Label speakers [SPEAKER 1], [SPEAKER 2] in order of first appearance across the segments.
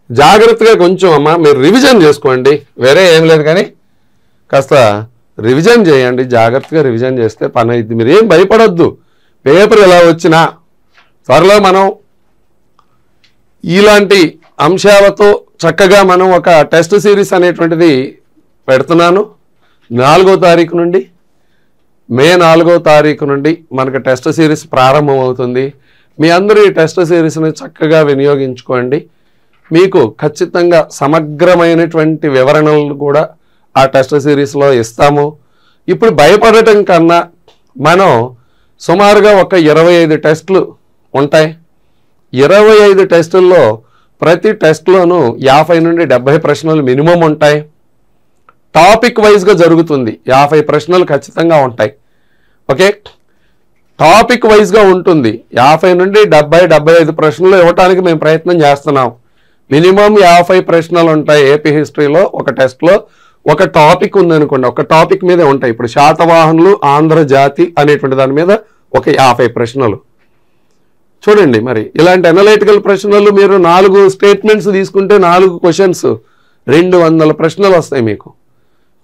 [SPEAKER 1] జాగ్రత్తగా కొంచెం అమ్మా మీరు రివిజన్ చేసుకోండి, వేరే ఏం లేదు కానీ కాస్త రివిజన్ చేయండి. జాగ్రత్తగా రివిజన్ చేస్తే పని అయింది. మీరు ఏం భయపడొద్దు. పేపర్ ఎలా వచ్చినా త్వరలో మనం ఇలాంటి అంశాలతో చక్కగా మనం ఒక టెస్ట్ సిరీస్ అనేటువంటిది పెడుతున్నాను. 4వ తారీఖు నుండి మే 4వ తారీఖు నుండి మనకు టెస్ట్ సిరీస్ ప్రారంభం అవుతుంది. మీ అందరూ ఈ టెస్ట్ సిరీస్ని చక్కగా వినియోగించుకోండి. మీకు ఖచ్చితంగా సమగ్రమైనటువంటి వివరణలు కూడా ఆ టెస్ట్ సిరీస్లో ఇస్తాము. ఇప్పుడు భయపడటం కన్నా మనం సుమారుగా ఒక 25 టెస్టులు ఉంటాయి. 25 టెస్టుల్లో ప్రతి టెస్ట్లోనూ 50 నుండి 70 ప్రశ్నలు మినిమం ఉంటాయి. టాపిక్ వైజ్గా జరుగుతుంది. 50 ప్రశ్నలు ఖచ్చితంగా ఉంటాయి. ఓకే, టాపిక్ వైజ్గా ఉంటుంది. 50 నుండి 70-75 ప్రశ్నలు ఇవ్వటానికి మేము ప్రయత్నం చేస్తున్నాం. మినిమం 50 ప్రశ్నలు ఉంటాయి. ఏపీ హిస్టరీలో ఒక టెస్ట్లో ఒక టాపిక్ ఉందనుకోండి, ఒక టాపిక్ మీదే ఉంటాయి. ఇప్పుడు శాతవాహనులు ఆంధ్రజాతి అనేటువంటి దాని మీద ఒక 50 ప్రశ్నలు చూడండి. మరి ఇలాంటి అనలైటికల్ ప్రశ్నలు మీరు 4 స్టేట్మెంట్స్ తీసుకుంటే 4 క్వశ్చన్స్ 200 ప్రశ్నలు వస్తాయి మీకు.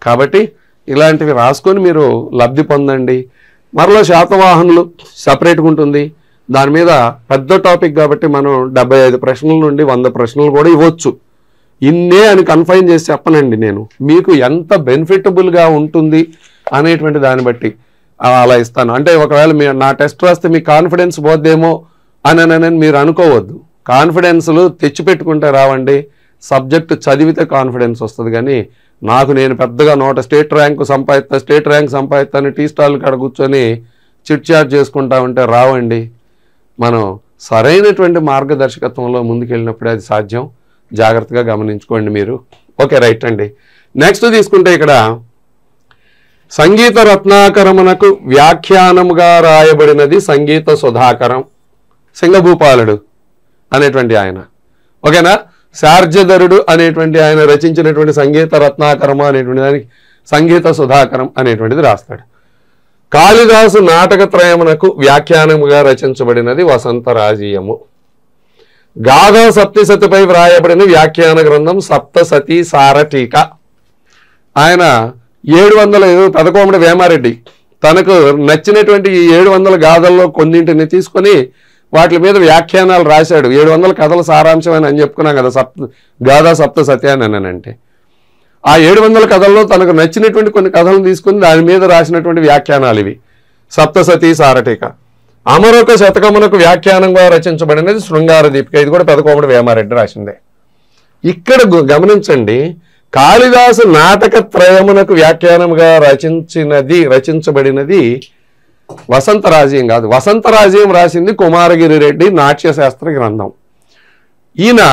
[SPEAKER 1] కాబట్టి ఇలాంటివి రాసుకొని మీరు లబ్ధి పొందండి. మరలా శాతవాహనులు సపరేట్గా ఉంటుంది. దాని మీద పెద్ద టాపిక్ కాబట్టి మనం 75 ప్రశ్నల నుండి 100 ప్రశ్నలు కూడా ఇవ్వచ్చు. ఇన్నే అని కన్ఫైన్ చేసి చెప్పనండి నేను. మీకు ఎంత బెనిఫిటబుల్గా ఉంటుంది అనేటువంటి దాన్ని బట్టి అలా ఇస్తాను. అంటే ఒకవేళ మీరు నా టెస్ట్ రాస్తే మీ కాన్ఫిడెన్స్ పోద్దేమో అని మీరు అనుకోవద్దు. కాన్ఫిడెన్స్లు తెచ్చిపెట్టుకుంటే రావండి. సబ్జెక్టు చదివితే కాన్ఫిడెన్స్ వస్తుంది. కానీ నేను పెద్దగా స్టేట్ ర్యాంక్ సంపాదిస్తా అని టీ స్టాల్ కాడ కూర్చొని చిట్ చాట్ చేసుకుంటా ఉంటే రావండి. మనం సరైనటువంటి మార్గదర్శకత్వంలో ముందుకెళ్ళినప్పుడే అది సాధ్యం. జాగ్రత్తగా గమనించుకోండి మీరు. ఓకే, రైట్ అండి. నెక్స్ట్ తీసుకుంటే ఇక్కడ సంగీత రత్నాకరమునకు వ్యాఖ్యానముగా రాయబడినది సంగీత సుధాకరం, సింగభూపాలుడు అనేటువంటి ఆయన. ఓకేనా, శార్జధరుడు అనేటువంటి ఆయన రచించినటువంటి సంగీత రత్నాకరము అనేటువంటి దానికి సంగీత సుధాకరం అనేటువంటిది రాస్తాడు. కాళిదాసు నాటకత్రయమునకు వ్యాఖ్యానముగా రచించబడినది వసంతరాజీయము. గాథా సప్తసతిపై వ్రాయబడిన వ్యాఖ్యాన గ్రంథం సప్తసతీ సారటీక. ఆయన 700 పెదకోమటి వేమారెడ్డి తనకు నచ్చినటువంటి ఈ 700 గాథల్లో కొన్నింటిని తీసుకొని వాటి మీద వ్యాఖ్యానాలు రాశాడు. 700 కథల సారాంశం అని చెప్పుకున్నాం కదా, గాథా సప్తసతి అని అంటే ఆ 700 కథల్లో తనకు నచ్చినటువంటి కొన్ని కథలను తీసుకుని దాని మీద రాసినటువంటి వ్యాఖ్యానాలు ఇవి. సప్తసతీ సారటీక. అమరొక శతకమునకు వ్యాఖ్యానంగా రచించబడినది శృంగార దీపిక. ఇది కూడా పెదకోమటి వేమారెడ్డి రాసిందే. ఇక్కడ గమనించండి, కాళిదాసు నాటక త్రయమునకు వ్యాఖ్యానముగా రచించబడినది వసంతరాజీయం కాదు. వసంతరాజీయం రాసింది కుమారగిరి రెడ్డి నాట్యశాస్త్ర గ్రంథం. ఈయన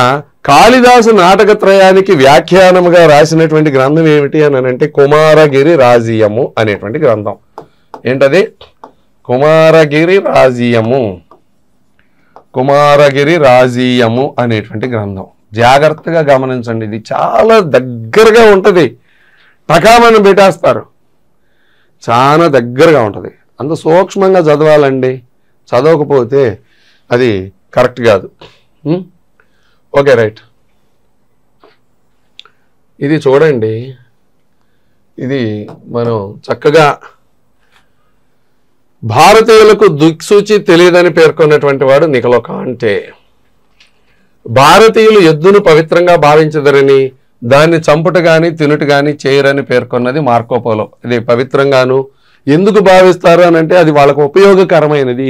[SPEAKER 1] కాళిదాసు నాటకత్రయానికి వ్యాఖ్యానముగా రాసినటువంటి గ్రంథం ఏమిటి అని అంటే కుమారగిరి రాజీయము అనేటువంటి గ్రంథం. ఏంటది? కుమారగిరి రాజీయము అనేటువంటి గ్రంథం. జాగ్రత్తగా గమనించండి, ఇది చాలా దగ్గరగా ఉంటుంది. టకామని పెట్టేస్తారు, చాలా దగ్గరగా ఉంటుంది. అంత సూక్ష్మంగా చదవాలండి, చదవకపోతే అది కరెక్ట్ కాదు. Okay, right. ఇది చూడండి, ఇది మనం చక్కగా భారతీయులకు దిక్సూచి తెలియదని పేర్కొన్నటువంటి వాడు నికోలో కాంటే. భారతీయులు ఎద్దును పవిత్రంగా భావించదరని, దాన్ని చంపుట కానీ తినుట కానీ చేయరని పేర్కొన్నది మార్కోపోలో. ఇది పవిత్రంగాను ఎందుకు భావిస్తారు అని అంటే అది వాళ్ళకు ఉపయోగకరమైనది.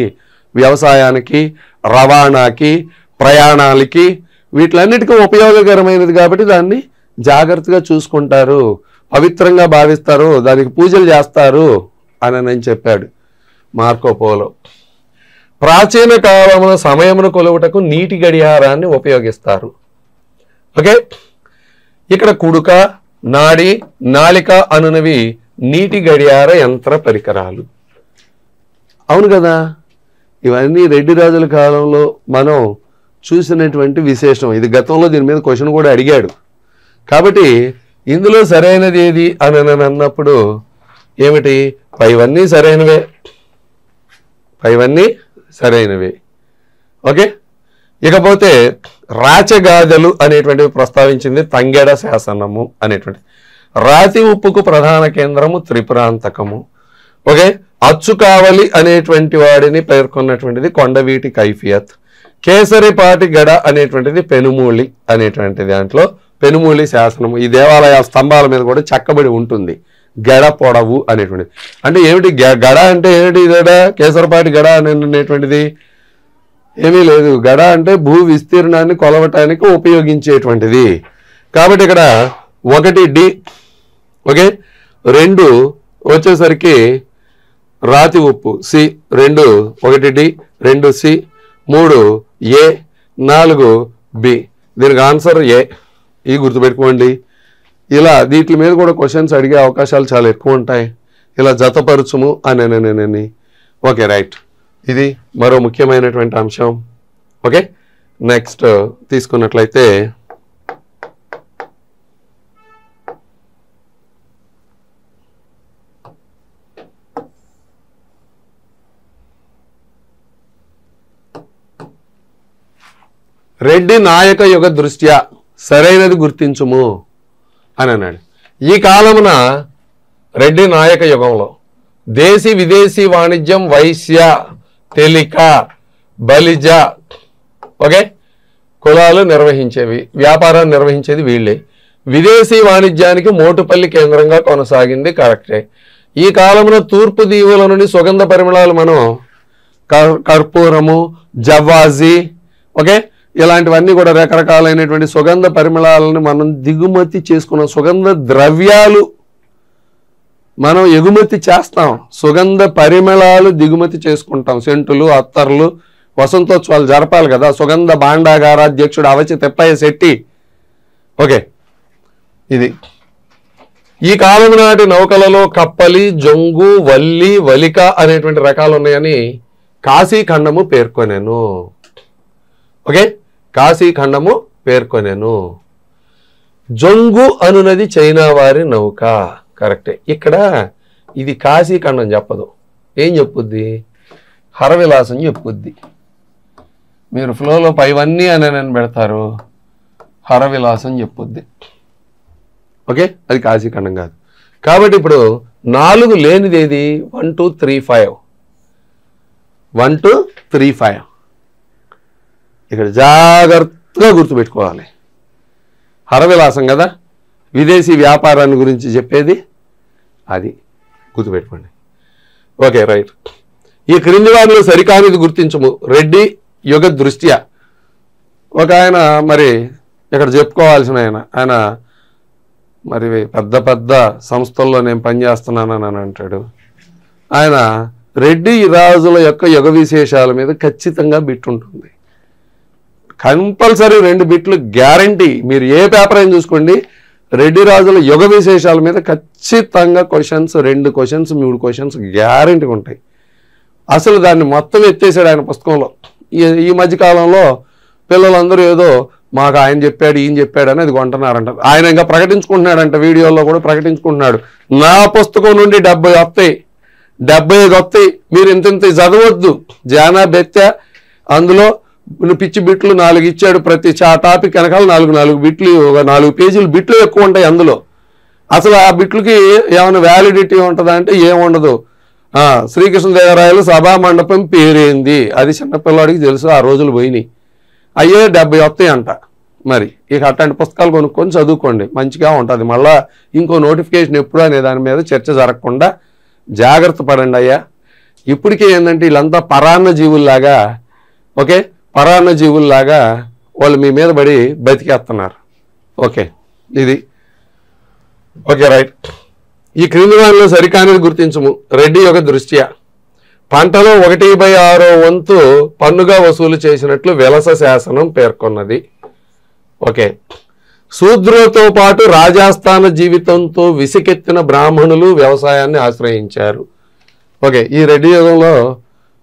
[SPEAKER 1] వ్యవసాయానికి, రవాణాకి, ప్రయాణాలకి, వీటిలన్నిటికీ ఉపయోగకరమైనది కాబట్టి దాన్ని జాగ్రత్తగా చూసుకుంటారు, పవిత్రంగా భావిస్తారు, దానికి పూజలు చేస్తారు అని చెప్పాడు మార్కోపోలో. ప్రాచీన కాలమున సమయమును కొలువుటకు నీటి గడియారాన్ని ఉపయోగిస్తారు. ఓకే, ఇక్కడ కుడుక, నాడి, నాళిక అనునవి నీటి గడియార యంత్ర పరికరాలు. అవును కదా, ఇవన్నీ రెడ్డి రాజుల కాలంలో మనం చూసినటువంటి విశేషం. ఇది గతంలో దీని మీద క్వశ్చన్ కూడా అడిగాడు. కాబట్టి ఇందులో సరైనది ఏది అని అన్నప్పుడు ఏమిటి? పైవన్నీ సరైనవే. ఓకే, ఇకపోతే రాచగాథలు అనేటువంటివి ప్రస్తావించింది తంగెడ శాసనము అనేటువంటి. రాతి ఉప్పుకు ప్రధాన కేంద్రము త్రిపురాంతకము. ఓకే, అచ్చు కావలి అనేటువంటి వాడిని పేర్కొన్నటువంటిది కొండవీటి కైఫియత్. కేసరిపాటి గడ అనేటువంటిది పెనుమూలి అనేటువంటి దాంట్లో పెనుమూలి శాసనము. ఈ దేవాలయ స్తంభాల మీద కూడా చెక్కబడి ఉంటుంది గడ పొడవు అనేటువంటిది. అంటే ఏమిటి గడ అంటే ఏమిటి? గడ కేసరపాటి గడ అనేటువంటిది ఏమీ లేదు. గడ అంటే భూ విస్తీర్ణాన్ని కొలవటానికి ఉపయోగించేటువంటిది. కాబట్టి ఇక్కడ 1D, ఓకే, 2 వచ్చేసరికి రాతి ఉప్పు C, 2 1D 2C 3A 4B. దీనికి ఆన్సర్ ఏ. ఇది గుర్తుపెట్టుకోండి. ఇలా వీటి మీద కూడా క్వశ్చన్స్ అడిగే అవకాశాలు చాలా ఎక్కువ ఉంటాయి. ఇలా జతపరచుము అని. Okay, right. ఇది మరో ముఖ్యమైనటువంటి అంశం. ఓకే, నెక్స్ట్ తీసుకున్నట్లయితే రెడ్డి నాయక యుగ దృష్ట్యా సరైనది గుర్తించుము అని అన్నాడు. ఈ కాలమున రెడ్డి నాయక యుగంలో దేశీ విదేశీ వాణిజ్యం వైశ్య తెలిక బలిజ, ఓకే, కులాలు నిర్వహించేవి, వ్యాపారాన్ని నిర్వహించేది వీళ్ళే. విదేశీ వాణిజ్యానికి మోటుపల్లి కేంద్రంగా కొనసాగింది, కరెక్టే. ఈ కాలమున తూర్పు దీవుల నుండి సుగంధ పరిమళాలు మనం కర్పూరము, జవ్వాజీ, ఓకే, ఇలాంటివన్నీ కూడా రకరకాలైనటువంటి సుగంధ పరిమళాలను మనం దిగుమతి చేసుకున్నాం. సుగంధ ద్రవ్యాలు మనం ఎగుమతి చేస్తాం, సుగంధ పరిమళాలు దిగుమతి చేసుకుంటాం. సెంటులు, అత్తర్లు, వసంతోత్సవాలు జరపాలి కదా. సుగంధ భాండాగార అధ్యక్షుడు అవచి తెప్పయ్య శెట్టి. ఓకే, ఇది ఈ కాలం నాటి నౌకలలో కప్పలి, జొంగు, వల్లి, వలిక అనేటువంటి రకాలు ఉన్నాయని కాశీఖండము పేర్కొనేను. ఓకే, కాశీఖండము పేర్కొనేను. జొంగు అనునది చైనా వారి నౌక, కరెక్టే. ఇక్కడ ఇది కాశీఖండం చెప్పదు, ఏం చెప్పుద్ది? హరవిలాసం చెప్పుద్ది. మీరు ఫ్లోలో పైవన్నీ అని పెడతారు, హరవిలాసం చెప్పుద్ది. ఓకే, అది కాశీఖండం కాదు. కాబట్టి ఇప్పుడు 4 లేనిది ఏది? 1 2 3 5 1 2 3 5. ఇక్కడ జాగ్రత్తగా గుర్తుపెట్టుకోవాలి. హరవిలాసం కదా విదేశీ వ్యాపారాన్ని గురించి చెప్పేది, అది గుర్తుపెట్టుకోండి. Okay, right. ఈ క్రింది వారిలో సరికానిది గుర్తించము రెడ్డి యుగ దృష్ట్యా. ఒక ఆయన మరి ఇక్కడ చెప్పుకోవాల్సిన ఆయన మరి పెద్ద పెద్ద సంస్థల్లో నేను పనిచేస్తున్నానని అంటాడు. ఆయన రెడ్డి రాజుల యొక్క యుగ విశేషాల మీద ఖచ్చితంగా బిట్ ఉంటుంది. కంపల్సరీ 2 బిట్లు గ్యారంటీ. మీరు ఏ పేపర్ అయినా చూసుకోండి, రెడ్డి రాజుల యుగ విశేషాల మీద ఖచ్చితంగా క్వశ్చన్స్, 2 క్వశ్చన్స్ 3 క్వశ్చన్స్ గ్యారంటీగా ఉంటాయి. అసలు దాన్ని మొత్తం ఎత్తేసాడు ఆయన పుస్తకంలో. ఈ మధ్యకాలంలో పిల్లలందరూ ఏదో మాకు ఆయన చెప్పాడు ఈయన చెప్పాడు అని అది కొంటున్నారంట. ఆయన ఇంకా ప్రకటించుకుంటున్నాడంట, వీడియోలో కూడా ప్రకటించుకుంటున్నాడు. నా పుస్తకం నుండి 70 వస్తాయి, 75 వస్తాయి, మీరు ఇంత చదవద్దు. జానా బెత్త అందులో పిచ్చి బిట్లు 4 ఇచ్చాడు. ప్రతి టాపిక్ వెనకాల 4 బిట్లు, ఒక 4 పేజీలు బిట్లు ఎక్కువ ఉంటాయి అందులో. అసలు ఆ బిట్లకి ఏమైనా వ్యాలిడిటీ ఉంటుందా అంటే ఏముండదు. శ్రీకృష్ణదేవరాయలు సభా మండపం పేరేంది, అది చిన్నపిల్లవాడికి తెలుసు, ఆ రోజులు పోయినాయి. అయ్యే 70 వస్తాయి అంట. మరి ఇక అట్లాంటి పుస్తకాలు కొనుక్కొని చదువుకోండి, మంచిగా ఉంటుంది. మళ్ళీ ఇంకో నోటిఫికేషన్ ఎప్పుడు అనే దాని మీద చర్చ జరగకుండా జాగ్రత్త పడండి అయ్యా. ఇప్పటికే ఏంటంటే వీళ్ళంతా పరాన్న జీవుల్లాగా, ఓకే, పరాన్న జీవుల్లాగా వాళ్ళు మీ మీద పడి బతికేస్తున్నారు. ఓకే, ఇది ఓకే, రైట్. ఈ క్రింది వారిలో సరికానిది గుర్తించము రెడ్డి యొక్క దృష్ట్యా. పంటలో 1/6 వంతు పన్నుగా వసూలు చేసినట్లు వెలస శాసనం పేర్కొన్నది. ఓకే, శూద్రులతో పాటు రాజస్థాన జీవితంతో విసికెత్తిన బ్రాహ్మణులు వ్యవసాయాన్ని ఆశ్రయించారు. ఓకే, ఈ రెడ్డి యుగంలో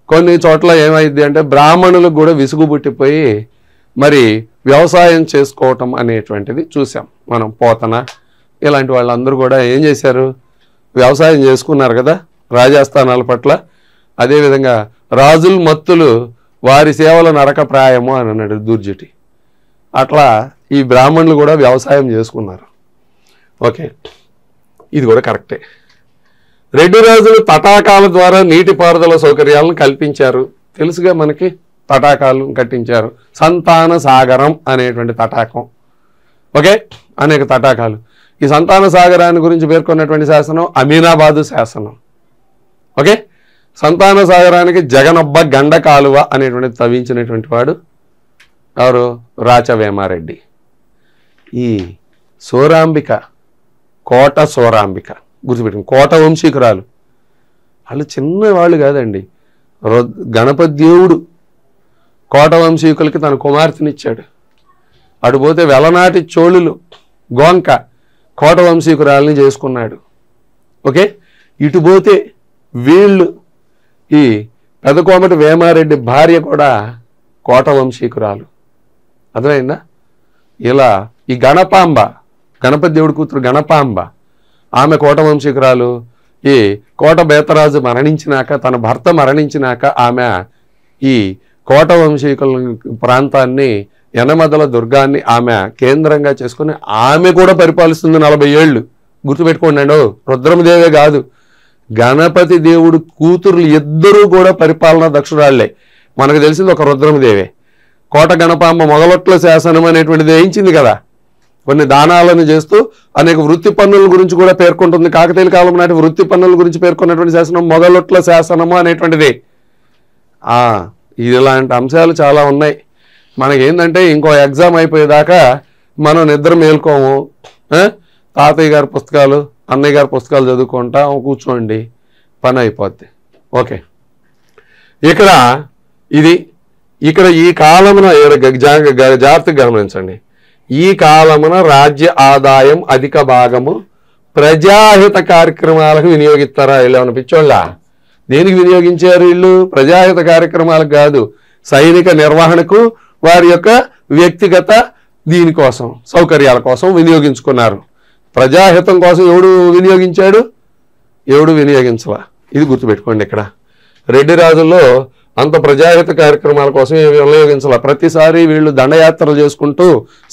[SPEAKER 1] కొన్ని చోట్ల ఏమైంది అంటే బ్రాహ్మణులకు కూడా విసుగు పుట్టిపోయి మరి వ్యవసాయం చేసుకోవటం అనేటువంటిది చూసాం మనం. పోతన ఇలాంటి వాళ్ళందరూ కూడా ఏం చేశారు? వ్యవసాయం చేసుకున్నారు కదా రాజస్థానాల పట్ల. అదేవిధంగా రాజులు మత్తులు వారి సేవలు నరకప్రాయము అని అన్నాడు దూర్జటి. అట్లా ఈ బ్రాహ్మణులు కూడా వ్యవసాయం చేసుకున్నారు. ఓకే, ఇది కూడా కరెక్టే. రెడ్డి రాజులు తటాకాల ద్వారా నీటిపారుదల సౌకర్యాలను కల్పించారు. తెలుసుగా మనకి, తటాకాలు కట్టించారు. సంతాన సాగరం అనేటువంటి తటాకం. ఓకే, అనేక తటాకాలు. ఈ సంతాన సాగరాన్ని గురించి పేర్కొన్నటువంటి శాసనం అమీనాబాదు శాసనం. ఓకే, సంతాన సాగరానికి జగనొబ్బ గండ కాలువ అనేటువంటి తవ్వించినటువంటి వాడు ఎవరు? రాచవేమారెడ్డి. ఈ సోరాంబిక, కోట సోరాంబిక గుర్తుపెట్టుకుని, కోట వంశీకురాలు. వాళ్ళు చిన్నవాళ్ళు కాదండి. గణపతి దేవుడు కోట వంశీకులకి తన కుమార్తెనిచ్చాడు. అటుపోతే వెలనాటి చోళులు గోంక కోట వంశీకురాలని చేసుకున్నాడు. ఓకే, ఇటుపోతే వీళ్ళు ఈ పెదకోమటి వేమారెడ్డి భార్య కూడా కోట వంశీకురాలు. అర్థమైందా? ఇలా ఈ గణపాంబ, గణపతి దేవుడి కూతురు గణపాంబ, ఆమె కోట వంశీకురాలు. ఈ కోట బేతరాజు మరణించినాక, తన భర్త మరణించినాక ఆమె ఈ కోట వంశీకుల ప్రాంతాన్ని, యనమదల దుర్గాన్ని ఆమె కేంద్రంగా చేసుకుని ఆమె కూడా పరిపాలిస్తుంది 40 ఏళ్ళు. గుర్తుపెట్టుకోండి. రుద్రమదేవే కాదు, గణపతి దేవుడు కూతురులు ఇద్దరూ కూడా పరిపాలనా దక్షురాళ్లే. మనకు తెలిసింది ఒక రుద్రమదేవే. కోట గణపాంబ మొగలొట్ల శాసనం అనేటువంటిది వేయించింది కదా, కొన్ని దానాలను చేస్తూ అనేక వృత్తి పన్నుల గురించి కూడా పేర్కొంటుంది. కాకతీయుల కాలం నాటి వృత్తి పన్నుల గురించి పేర్కొన్నటువంటి శాసనం మొగలొట్ల శాసనము అనేటువంటిది. ఇలాంటి అంశాలు చాలా ఉన్నాయి. మనకేంటంటే ఇంకో ఎగ్జామ్ అయిపోయేదాకా మనం నిద్ర మేల్కోము. తాతయ్య గారి పుస్తకాలు, అన్నయ్య గారి పుస్తకాలు చదువుకుంటా కూర్చోండి, పని అయిపోద్ది. ఓకే, ఇక్కడ ఈ కాలమున జాగ్రత్తగా గమనించండి. ఈ కాలమున రాజ్య ఆదాయం అధిక భాగము ప్రజాహిత కార్యక్రమాలకు వినియోగిస్తారా? ఇలా ఉన్న పిచ్చోళ్ళ దేనికి వినియోగించారు వీళ్ళు? ప్రజాహిత కార్యక్రమాలకు కాదు, సైనిక నిర్వహణకు, వారి యొక్క వ్యక్తిగత దీనికోసం, సౌకర్యాల కోసం వినియోగించుకున్నారు. ప్రజాహితం కోసం ఎవడు వినియోగించాడు? ఎవడు వినియోగించలా. ఇది గుర్తుపెట్టుకోండి. ఇక్కడ రెడ్డి రాజుల్లో అంత ప్రజాహిత కార్యక్రమాల కోసం వినియోగించాల. ప్రతిసారి వీళ్ళు దండయాత్రలు చేసుకుంటూ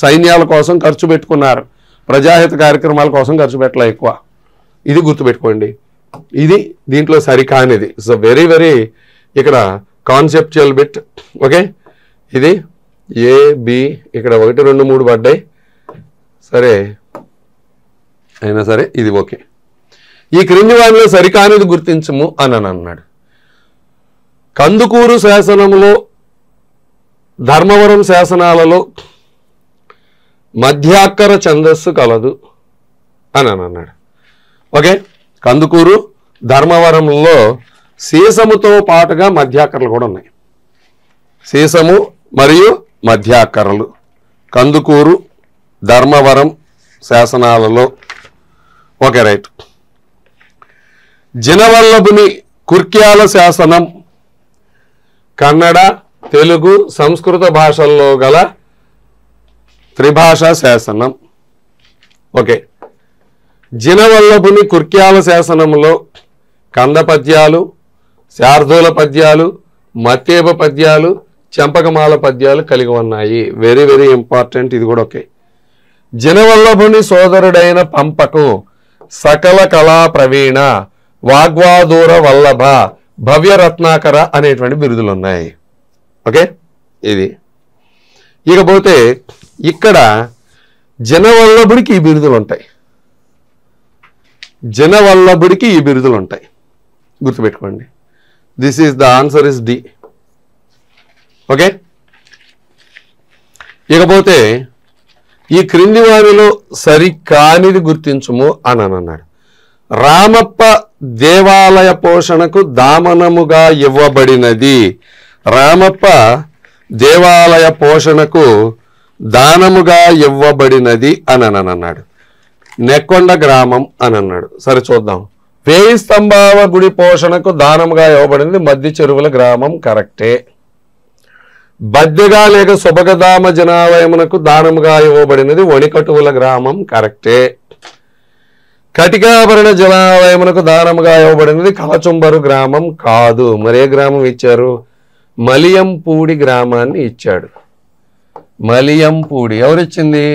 [SPEAKER 1] సైన్యాల కోసం ఖర్చు పెట్టుకున్నారు. ప్రజాహిత కార్యక్రమాల కోసం ఖర్చు పెట్టలే ఎక్కువ. ఇది గుర్తుపెట్టుకోండి. ఇది దీంట్లో సరికానిది. ఇట్స్ అ వెరీ వెరీ ఇక్కడ కాన్సెప్చువల్ బిట్. ఓకే, ఇది ఏ బి, ఇక్కడ 1 2 3 పడ్డాయి. సరే, అయినా సరే ఇది ఓకే. ఈ క్రింది వారిలో సరికానిది గుర్తించము అని అన్నాడు. కందుకూరు శాసనములో, ధర్మవరం శాసనాలలో మధ్యాక్కర ఛందస్సు కలదు అని అన్నాడు. ఓకే, కందుకూరు, ధర్మవరంలో సీసముతో పాటుగా మధ్యాక్కరలు కూడా ఉన్నాయి. సీసము మరియు మధ్యాక్కరలు కందుకూరు, ధర్మవరం శాసనాలలో. Okay, right. జినవల్లభుని కుర్క్యాల శాసనం కన్నడ, తెలుగు, సంస్కృత భాషల్లో గల త్రిభాషా శాసనం. ఓకే, జినవల్లభుని కుర్క్యాల శాసనంలో కంద పద్యాలు, శార్దూల పద్యాలు, మత్తేబ పద్యాలు, చెంపకమాల పద్యాలు కలిగి ఉన్నాయి. వెరీ వెరీ ఇంపార్టెంట్ ఇది కూడా. ఓకే, జినవల్లభుని సోదరుడైన పంపకు సకల కళా ప్రవీణ, వాగ్వాదూర వల్లభ, భవ్యరత్నాకర అనేటువంటి బిరుదులు ఉన్నాయి. ఓకే, ఇది. ఇకపోతే ఇక్కడ జనవల్లభుడికి ఈ బిరుదులు ఉంటాయి. జనవల్లభుడికి ఈ బిరుదులు ఉంటాయి. గుర్తుపెట్టుకోండి. This is the answer is D. Okay, ఇకపోతే ఈ క్రింది వారిలో సరికానిది గుర్తించుము అని అన్నాడు. రామప్ప దేవాలయ పోషణకు దామనముగా ఇవ్వబడినది. రామప్ప దేవాలయ పోషణకు దానముగా ఇవ్వబడినది అని అన్నాడు. నెక్కొండ గ్రామం అని అన్నాడు. సరే చూద్దాం. 1000 స్తంభాల గుడి పోషణకు దానముగా ఇవ్వబడింది మధ్య చెరువుల గ్రామం. కరెక్టే. బద్దెగా లేక సుభగదామ జనాలయమునకు దానముగా ఇవ్వబడినది వణికటువుల గ్రామం. కరెక్టే. కటికాభరణ జలాలయమునకు దానముగా ఇవ్వబడినది కలచుంబరు గ్రామం. కాదు. మరే గ్రామం ఇచ్చారు? మలియంపూడి గ్రామాన్ని ఇచ్చాడు. మలియంపూడి ఎవరిచ్చింది?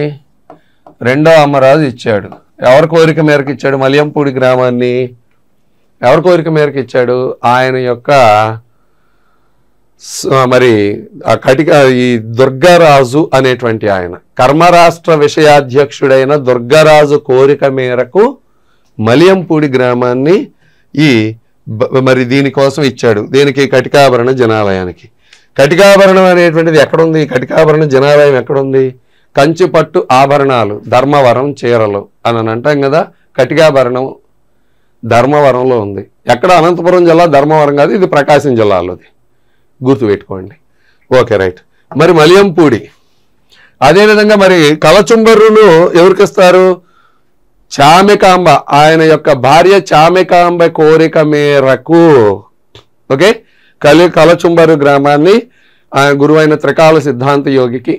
[SPEAKER 1] రెండో అమ్మరాజు ఇచ్చాడు. ఎవరి కోరిక మేరకు ఇచ్చాడు మలియంపూడి గ్రామాన్ని? ఎవరి కోరిక మేరకు ఇచ్చాడు? ఆయన యొక్క మరి ఈ దుర్గారాజు అనేటువంటి ఆయన కర్మరాష్ట్ర విషయాధ్యక్షుడైన దుర్గారాజు కోరిక మేరకు మలియంపూడి గ్రామాన్ని మరి దీనికోసం ఇచ్చాడు. దీనికి కటికాభరణ జనాలయానికి. కటికాభరణం అనేటువంటిది ఎక్కడుంది? కటికాభరణ జనాలయం ఎక్కడుంది? కంచిపట్టు ఆభరణాలు, ధర్మవరం చీరలు అని అంటాం కదా. కటికాభరణం ధర్మవరంలో ఉంది. ఎక్కడ? అనంతపురం జిల్లా ధర్మవరం కాదు, ఇది ప్రకాశం జిల్లాలోది, గుర్తుపెట్టుకోండి. Okay, right. మరి మలియంపూడి అదేవిధంగా మరి కలచుంబర్రును ఎవరికి ఇస్తారు? చామికాంబ, ఆయన యొక్క భార్య చామికాంబ కోరిక మేరకు ఓకే కలచుంబరు గ్రామాన్ని గురువైన త్రికాల సిద్ధాంత యోగికి,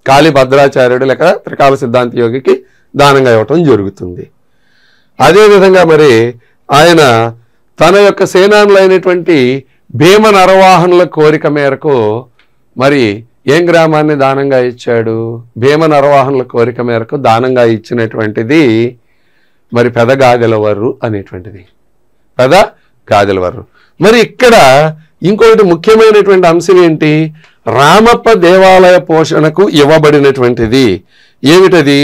[SPEAKER 1] కాళీ భద్రాచార్యుడు లేక త్రికాల సిద్ధాంత యోగికి దానంగా ఇవ్వటం జరుగుతుంది. అదేవిధంగా మరి ఆయన తన యొక్క సేనానులైనటువంటి భీమ నరవాహనుల కోరిక మేరకు మరి ఏం గ్రామాన్ని దానంగా ఇచ్చాడు? భీమ నరవాహనుల కోరిక మేరకు దానంగా ఇచ్చినటువంటిది మరి పెదగాదెలవర్రు అనేటువంటిది, పెదగాదెలవర్రు. మరి ఇక్కడ ఇంకొకటి ముఖ్యమైనటువంటి అంశం ఏంటి? రామప్ప దేవాలయ పోషణకు ఇవ్వబడినటువంటిది ఏమిటది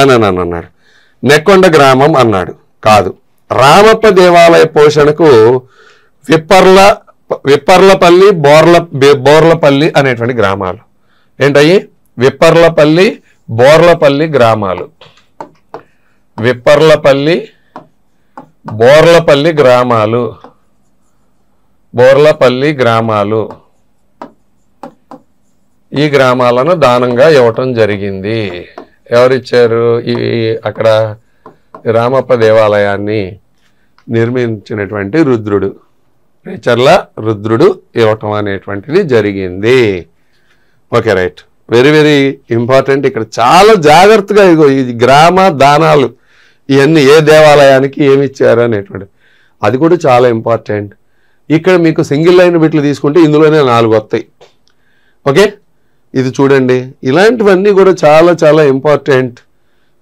[SPEAKER 1] అని అన్నాడు. నెక్కొండ గ్రామం అన్నాడు. కాదు, రామప్ప దేవాలయ పోషణకు విప్పర్లపల్లి, బోర్లపల్లి అనేటువంటి గ్రామాలు. ఏంటయ్యి? విప్పర్లపల్లి, బోర్లపల్లి గ్రామాలు. విప్పర్లపల్లి, బోర్లపల్లి గ్రామాలు. బోర్లపల్లి గ్రామాలు. ఈ గ్రామాలను దానంగా ఇవ్వటం జరిగింది. ఎవరిచ్చారు? అక్కడ రామప్ప దేవాలయాన్ని నిర్మించినటువంటి రుద్రుడు, రేచర్ల రుద్రుడు ఇవ్వటం అనేటువంటిది జరిగింది. Okay, right. Very very important. ఇక్కడ చాలా జాగ్రత్తగా ఈ గ్రామ దానాలు ఇవన్నీ ఏ దేవాలయానికి ఏమి ఇచ్చారు అనేటువంటిది అది కూడా చాలా ఇంపార్టెంట్. ఇక్కడ మీకు సింగిల్ లైన్ బిట్లు తీసుకుంటే ఇందులోనే 4 వస్తాయి. ఓకే, ఇది చూడండి. ఇలాంటివన్నీ కూడా చాలా చాలా ఇంపార్టెంట్.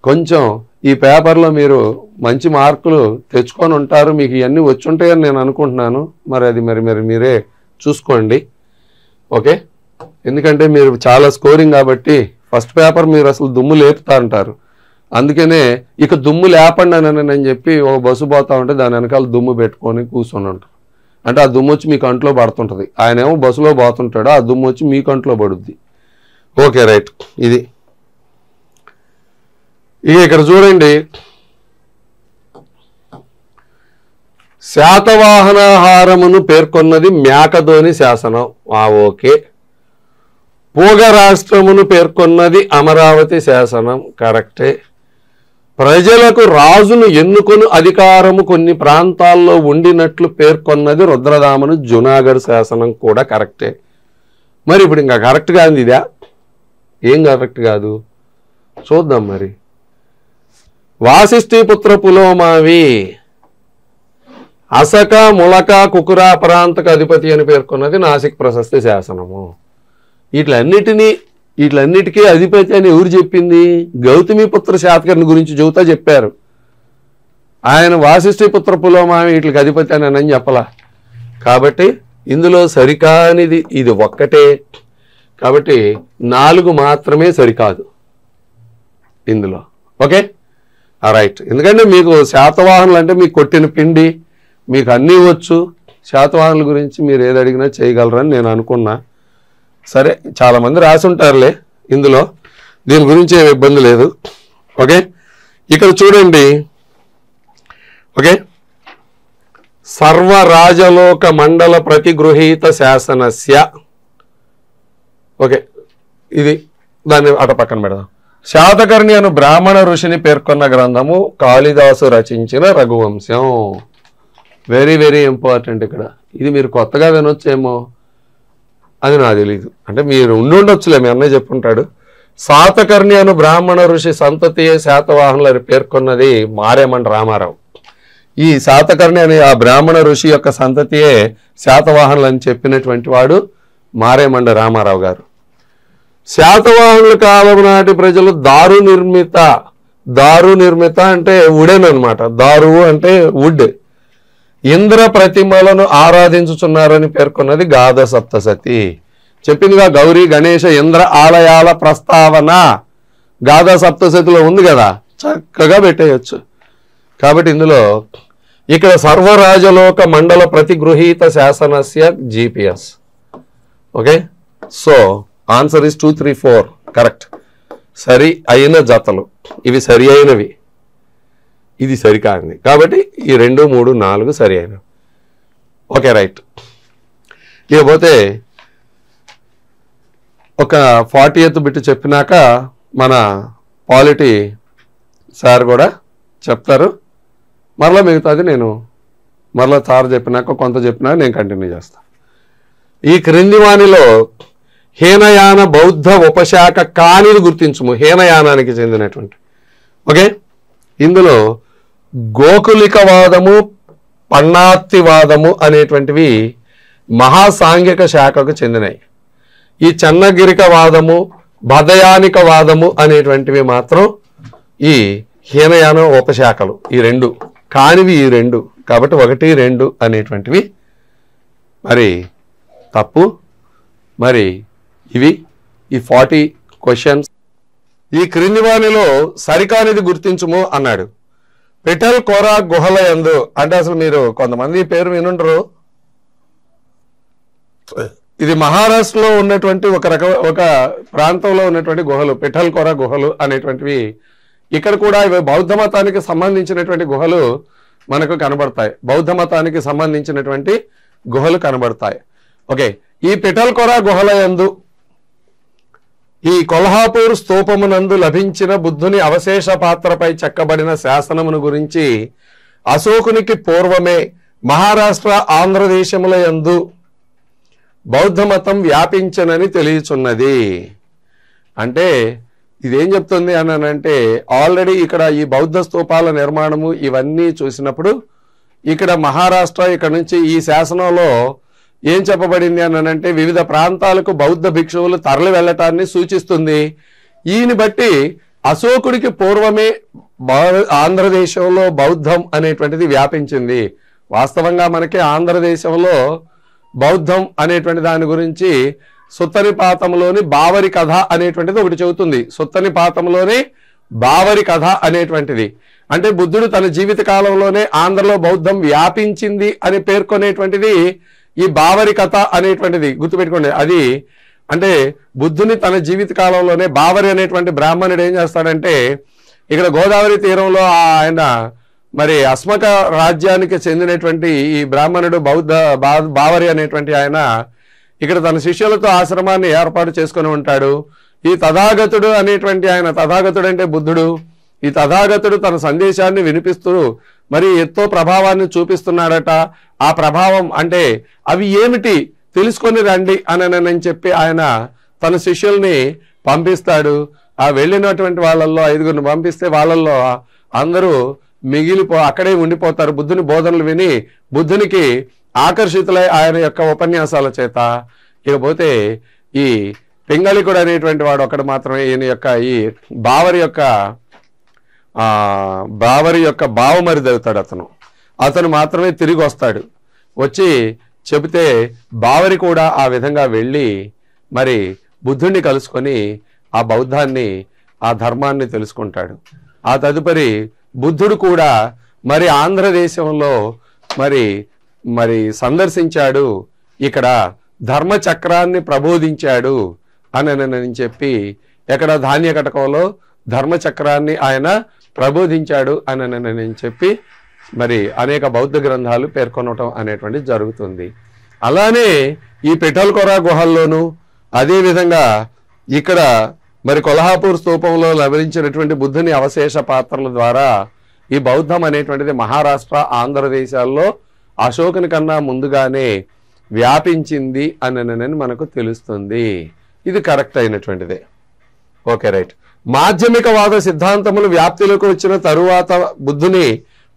[SPEAKER 1] కొంచెం ఈ పేపర్లో మీరు మంచి మార్కులు తెచ్చుకొని ఉంటారు, మీకు ఇవన్నీ వచ్చి ఉంటాయని నేను అనుకుంటున్నాను. మరి అది మరి మీరే చూసుకోండి. ఓకే, ఎందుకంటే మీరు చాలా స్కోరింగ్ కాబట్టి ఫస్ట్ పేపర్ మీరు అసలు దుమ్ము లేపుతా అంటారు. అందుకనే ఇక దుమ్ము లేపండి అని చెప్పి ఓ బస్సు పోతా ఉంటే దాని వెనకాల దుమ్ము పెట్టుకొని కూర్చొని ఉంటారు. అంటే ఆ దుమ్ము వచ్చి మీ కంట్లో పడుతుంటుంది. ఆయన ఏమో బస్సులో పోతుంటాడు, ఆ దుమ్ము వచ్చి మీ కంట్లో పడుద్ది. Okay, right. ఇది ఇక్కడ చూడండి. శాతవాహనాహారమును పేర్కొన్నది మేకధోని శాసనం. ఓకే. పూగ రాష్ట్రమును పేర్కొన్నది అమరావతి శాసనం. కరెక్టే. ప్రజలకు రాజును ఎన్నుకొని అధికారము కొన్ని ప్రాంతాల్లో ఉండినట్లు పేర్కొన్నది రుద్రదామను జునాగఢ్ శాసనం కూడా కరెక్టే. మరి ఇప్పుడు ఇంకా కరెక్ట్ కాదు ఇదా? ఏం కరెక్ట్ కాదు చూద్దాం. మరి వాసిష్ఠీపుత్ర పులోమావి అసక ములక కుకురా ప్రాంతకు అధిపతి అని పేర్కొన్నది నాసిక్ ప్రశస్తి శాసనము. వీటిలన్నిటికీ అధిపతి అని ఎవరు చెప్పింది? గౌతమిపుత్ర శాతకర్ణి గురించి చెబుతా చెప్పారు. ఆయన వాసిష్ఠీపుత్ర పులోమావి వీటికి అధిపతి అని చెప్పలా. కాబట్టి ఇందులో సరికానిది ఇది ఒక్కటే. కాబట్టి 4 మాత్రమే సరికాదు ఇందులో. Okay, right. ఎందుకంటే మీకు శాతవాహనులు అంటే మీకు కొట్టిన పిండి, మీకు అన్నీ వచ్చు. శాతవాహనుల గురించి మీరు ఏది అడిగినా చేయగలరని నేను అనుకున్నా. సరే, చాలామంది రాసి ఉంటారులే ఇందులో, దీని గురించి ఏమి ఇబ్బంది లేదు. ఓకే, ఇక్కడ చూడండి. ఓకే, సర్వరాజలోక మండల ప్రతిగృహీత శాసనస్య. ఓకే, ఇది దాన్ని అట పక్కన పెడదాం. శాతకర్ణి అను బ్రాహ్మణ ఋషిని పేర్కొన్న గ్రంథము కాళిదాసు రచించిన రఘువంశం. Very very important. ఇక్కడ ఇది మీరు కొత్తగా వినొచ్చేమో అది నాకు తెలీదు. అంటే మీరు ఉండొచ్చులే, మీ అన్నయ్య చెప్పుంటాడు. శాతకర్ణి అను బ్రాహ్మణ ఋషి సంతతియే శాతవాహనులని పేర్కొన్నది మారేమండ రామారావు. ఈ శాతకర్ణి అనే ఆ బ్రాహ్మణ ఋషి యొక్క సంతతియే శాతవాహనులు అని చెప్పినటువంటి వాడు మారేమండ రామారావు గారు. శాతవాహనుల కాలం నాటి ప్రజలు దారు నిర్మిత అంటే వుడెన్ అనమాట. దారు అంటే వుడ్. ఇంద్ర ప్రతిమలను ఆరాధించుచున్నారని పేర్కొన్నది గాథ సప్తసతి. చెప్పిందిగా గౌరీ గణేష ఇంద్ర ఆలయాల ప్రస్తావన గాథ సప్తసతిలో ఉంది కదా, చక్కగా పెట్టేయచ్చు. కాబట్టి ఇందులో ఇక్కడ సర్వరాజలోక మండల ప్రతిగృహీత శాసనస్య GPS. Okay, so answer is 2, 3, 4 correct. సరి అయిన జతలు ఇవి సరి అయినవి, ఇది సరికాంది. కాబట్టి ఈ 2, 3, 4 సరి అయినవి. Okay right. ఇకపోతే ఒక 40th బిట్ చెప్పినాక మన పాలిటీ సార్ కూడా చెప్తారు. మరలా మిగతాది నేను మరలా సార్ చెప్పినాక కొంత చెప్పినాక నేను కంటిన్యూ చేస్తాను. ఈ క్రింది వానిలో హీనయాన బౌద్ధ ఉపశాఖ కానిది గుర్తించుము. హీనయానానికి చెందినటువంటి. ఓకే, ఇందులో గోకులికవాదము, పన్నాత్తివాదము అనేటువంటివి మహాసాంఘిక శాఖకు చెందినవి. ఈ చెన్నగిరికవాదము, బదయానికవాదము అనేటువంటివి మాత్రం ఈ హీనయాన ఉపశాఖలు. ఈ 2 కానివి ఈ 2. కాబట్టి 1, 2 అనేటువంటివి మరి తప్పు. మరి ఇవి ఈ 40 క్వశ్చన్స్. ఈ క్రింది వానిలో సరికానిది గుర్తించుము అన్నాడు. పిఠల్ కోరా గుహల యందు అంటే అసలు మీరు కొంతమంది పేరు వినుంటారు. ఇది మహారాష్ట్రలో ఉన్నటువంటి ఒక ప్రాంతంలో ఉన్నటువంటి గుహలు, పిఠల్ కోరా గుహలు అనేటువంటివి. ఇక్కడ కూడా ఇవి బౌద్ధ మతానికి సంబంధించినటువంటి గుహలు మనకు కనబడతాయి. బౌద్ధ మతానికి సంబంధించినటువంటి గుహలు కనబడతాయి. ఓకే, ఈ పిఠల్ కోరా గుహల యందు ఈ కొల్హాపూర్ స్తూపమునందు లభించిన బుద్ధుని అవశేష పాత్రపై చెక్కబడిన శాసనమును గురించి అశోకునికి పూర్వమే మహారాష్ట్ర ఆంధ్రదేశముల యందు బౌద్ధ మతం వ్యాపించనని తెలియచున్నది. అంటే ఇదేం చెప్తుంది అనంటే ఆల్రెడీ ఇక్కడ ఈ బౌద్ధ స్తూపాల నిర్మాణము ఇవన్నీ చూసినప్పుడు ఇక్కడ మహారాష్ట్ర ఇక్కడ నుంచి ఈ శాసనంలో ఏం చెప్పబడింది అనంటే వివిధ ప్రాంతాలకు బౌద్ధ భిక్షువులు తరలి వెళ్ళటాన్ని సూచిస్తుంది. ఈయన బట్టి అశోకుడికి పూర్వమే ఆంధ్రదేశంలో బౌద్ధం అనేటువంటిది వ్యాపించింది. వాస్తవంగా మనకి ఆంధ్రదేశంలో బౌద్ధం అనేటువంటి దాని గురించి సుత్తనిపాతంలోని బావరి కథ అనేటువంటిది ఒకటి చెబుతుంది. సుత్తనిపాతంలోని బావరి కథ అనేటువంటిది అంటే బుద్ధుడు తన జీవిత కాలంలోనే ఆంధ్రలో బౌద్ధం వ్యాపించింది అని పేర్కొనేటువంటిది ఈ బావరి కథ అనేటువంటిది. గుర్తుపెట్టుకోండి, అది అంటే బుద్ధుని తన జీవిత కాలంలోనే బావరి అనేటువంటి బ్రాహ్మణుడు ఏం చేస్తాడంటే ఇక్కడ గోదావరి తీరంలో ఆయన మరి అస్మక రాజ్యానికి చెందినటువంటి ఈ బ్రాహ్మణుడు బావరి అనేటువంటి ఆయన ఇక్కడ తన శిష్యులతో ఆశ్రమాన్ని ఏర్పాటు చేసుకుని ఉంటాడు. ఈ తథాగతుడు అనేటువంటి ఆయన, తథాగతుడు అంటే బుద్ధుడు, ఈ తథాగతుడు తన సందేశాన్ని వినిపిస్తూ మరి ఎంతో ప్రభావాన్ని చూపిస్తున్నాడట. ఆ ప్రభావం అంటే అవి ఏమిటి తెలుసుకొని రండి అని చెప్పి ఆయన తన శిష్యుల్ని పంపిస్తాడు. ఆ వెళ్ళినటువంటి వాళ్ళల్లో 5గురిని పంపిస్తే వాళ్ళల్లో అందరూ అక్కడే ఉండిపోతారు. బుద్ధుని బోధనలు విని బుద్ధునికి ఆకర్షితులై ఆయన యొక్క ఉపన్యాసాల చేత. ఇకపోతే ఈ పింగళికుడు అనేటువంటి వాడు ఒకడు మాత్రమే ఈయన యొక్క ఈ బావరి యొక్క బావమరిది అవుతాడు. అతను మాత్రమే తిరిగి వస్తాడు. వచ్చి చెబితే బావరి కూడా ఆ విధంగా వెళ్ళి మరి బుద్ధుణ్ణి కలుసుకొని ఆ బౌద్ధాన్ని ఆ ధర్మాన్ని తెలుసుకుంటాడు. ఆ తదుపరి బుద్ధుడు కూడా మరి ఆంధ్రదేశంలో మరి సందర్శించాడు, ఇక్కడ ధర్మచక్రాన్ని ప్రబోధించాడు అని చెప్పి ఎక్కడ ధాన్యకటకంలో ధర్మచక్రాన్ని ఆయన ప్రబోధించాడు అని చెప్పి మరి అనేక బౌద్ధ గ్రంథాలు పేర్కొనటం అనేటువంటిది జరుగుతుంది. అలానే ఈ పిఠల్ కోరా గుహల్లోనూ అదేవిధంగా ఇక్కడ మరి కొల్హాపూర్ స్తూపంలో లభించినటువంటి బుద్ధుని అవశేష పాత్రల ద్వారా ఈ బౌద్ధం అనేటువంటిది మహారాష్ట్ర ఆంధ్రదేశాల్లో అశోకుని కన్నా ముందుగానే వ్యాపించింది అని మనకు తెలుస్తుంది. ఇది కరెక్ట్ అయినటువంటిదే. Okay right. మాధ్యమికవాద సిద్ధాంతములు వ్యాప్తిలోకి వచ్చిన తరువాత బుద్ధుని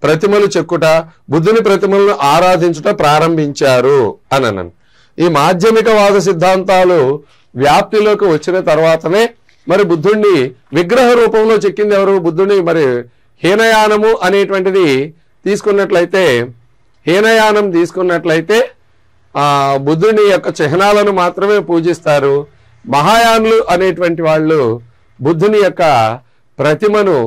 [SPEAKER 1] ప్రతిమలు చెక్కుట, బుద్ధుని ప్రతిమలను ఆరాధించుట ప్రారంభించారు అని. ఈ మాధ్యమికవాద సిద్ధాంతాలు వ్యాప్తిలోకి వచ్చిన తర్వాతనే మరి బుద్ధుణ్ణి విగ్రహ రూపంలో చెక్కింది ఎవరు? బుద్ధుణ్ణి మరి హీనయానము అనేటువంటిది తీసుకున్నట్లయితే, హీనయానం తీసుకున్నట్లయితే బుద్ధుని యొక్క చిహ్నాలను మాత్రమే పూజిస్తారు. మహాయానులు అనేటువంటి వాళ్ళు బుద్ధుని యొక్క ప్రతిమను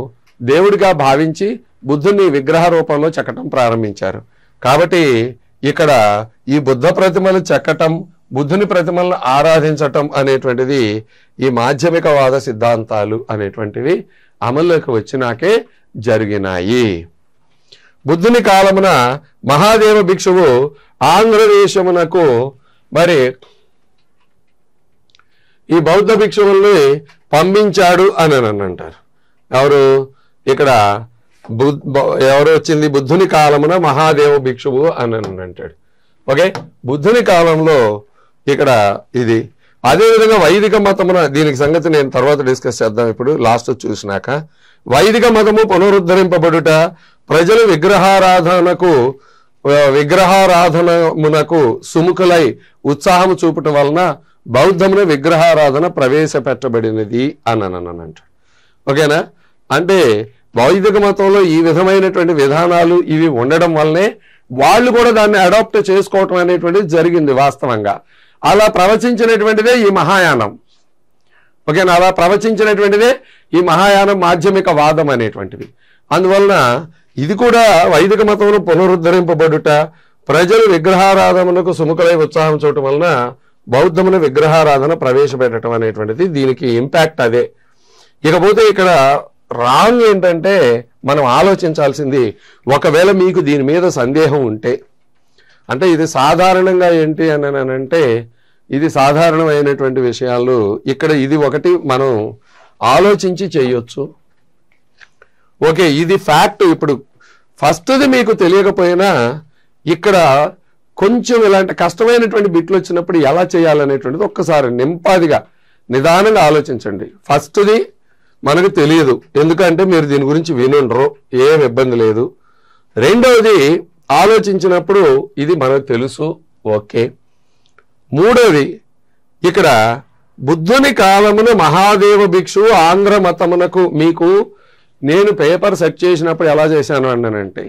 [SPEAKER 1] దేవుడిగా భావించి బుద్ధుని విగ్రహ రూపంలో చెక్కటం ప్రారంభించారు. కాబట్టి ఇక్కడ ఈ బుద్ధ ప్రతిమలు చెక్కటం, బుద్ధుని ప్రతిమలను ఆరాధించటం అనేటువంటిది ఈ మాధ్యమికవాద సిద్ధాంతాలు అనేటువంటివి అమల్లోకి వచ్చినాకే జరిగినాయి. బుద్ధుని కాలమున మహాదేవ భిక్షువు ఆంధ్రదేశమునకు మరి ఈ బౌద్ధ భిక్షువుల్ని పంపించాడు అని అంటారు. ఎవరు ఇక్కడ? ఎవరు వచ్చింది? బుద్ధుని కాలమున మహాదేవ భిక్షువు అని అంటాడు. ఓకే, బుద్ధుని కాలంలో ఇక్కడ ఇది. అదేవిధంగా వైదిక మతమున, దీనికి సంగతి నేను తర్వాత డిస్కస్ చేద్దాం, ఇప్పుడు లాస్ట్ చూసినాక. వైదిక మతము పునరుద్ధరింపబడుట, ప్రజలు విగ్రహారాధనమునకు సుముఖులై ఉత్సాహం చూపటం వలన బౌద్ధమున విగ్రహారాధన ప్రవేశపెట్టబడినది అని అంటాడు. ఓకేనా? అంటే వైదిక మతంలో ఈ విధమైనటువంటి విధానాలు ఇవి ఉండడం వల్లనే వాళ్ళు కూడా దాన్ని అడాప్ట్ చేసుకోవటం అనేటువంటిది జరిగింది వాస్తవంగా. అలా ప్రవచించినటువంటిదే ఈ మహాయానం. ఓకేనా? అలా ప్రవచించినటువంటిదే ఈ మహాయానం మాధ్యమిక వాదం అనేటువంటిది. అందువలన ఇది కూడా వైదిక మతంలో పునరుద్ధరింపబడుట, ప్రజలు విగ్రహారాధనకు సుముఖులై ఉత్సాహం చూడటం వలన బౌద్ధమున విగ్రహారాధన ప్రవేశపెట్టడం అనేటువంటిది దీనికి ఇంపాక్ట్ అదే. ఇకపోతే ఇక్కడ రాంగ్ ఏంటంటే మనం ఆలోచించాల్సింది, ఒకవేళ మీకు దీని మీద సందేహం ఉంటే, అంటే ఇది సాధారణంగా ఏంటి అని అంటే ఇది సాధారణమైనటువంటి విషయాలు ఇక్కడ ఇది ఒకటి మనం ఆలోచించి చేయొచ్చు. ఓకే, ఇది ఫ్యాక్ట్. ఇప్పుడు ఫస్ట్ది మీకు తెలియకపోయినా ఇక్కడ కొంచెం ఇలాంటి కష్టమైనటువంటి బిట్లు వచ్చినప్పుడు ఎలా చేయాలనేటువంటిది ఒక్కసారి నింపాదిగా నిదానంగా ఆలోచించండి. ఫస్ట్ది మనకు తెలియదు, ఎందుకంటే మీరు దీని గురించి వినుండరు, ఏం ఇబ్బంది లేదు. రెండవది ఆలోచించినప్పుడు ఇది మనకు తెలుసు, ఓకే. మూడవది ఇక్కడ బుద్ధుని కాలమున మహాదేవ భిక్షువు ఆంధ్ర మతమునకు, మీకు నేను పేపర్ సెట్ చేసినప్పుడు ఎలా చేశాను అన్నానంటే,